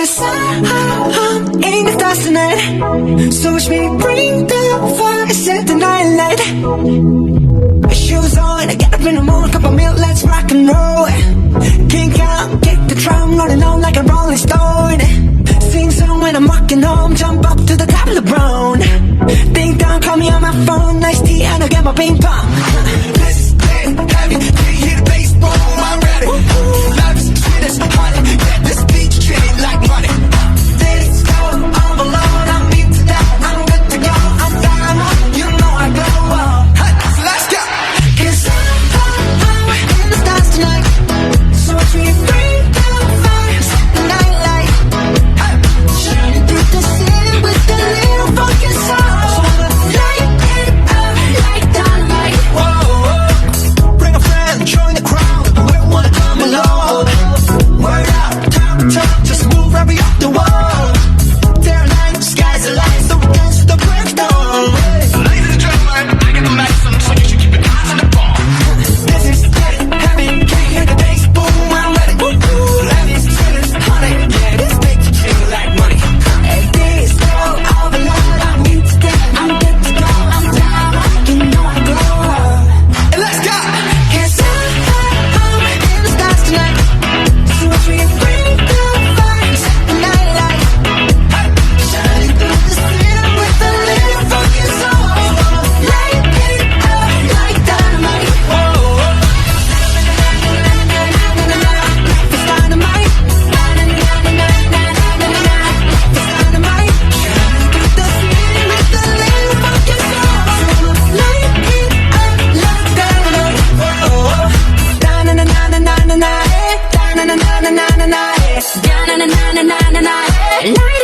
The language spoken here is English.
'Cause I'm in the stars tonight. So watch me bring the fire, set the night light. Shoes on, I get up in the morning, cup of milk, let's rock and roll. Kick out, kick the drum, rolling on like a rolling stone. Sing song when I'm walking home, jump up to the top of the brown. Ding dong, call me on my phone, nice tea and I'll get my ping pong. Let's play heavy, can you hear the bass boom? I'm ready. Life is sweet as honey, get this beat treated like money. This go all alone, I'm into that, I'm good to go, I'm diamond, you know I glow up. So let's go. 'Cause I'm in the stars tonight. So watch me bring the fire, set the night light. Shining through the city with a little funky soul. So light it up like dynamite. Whoa, bring a friend, join the crowd. We wanna come along. Word up, top, just move right up the wall. Day or night, sky's the light, so we dance to the break of dawn. Ladies and gentlemen, I get the medicine, so you should keep your eyes on the ball. This is getting heavy, can you hear the bass boom? I'm ready. Life is sweet as honey, yeah, this beat treated like money. Hey, this go all the love, I'm into that, I'm good to go, I'm down, you know I glow up. And let's go. 'Cause I'm in the stars tonight. So watch me bring the fire, set the night light. Shining through the city with a little funky soul. Light it up like dynamite. It's dynamite. It's dynamite. Shining through the city with a little funky soul. Light it up like dynamite. Na na na na na na na na na na na na na na na na na na.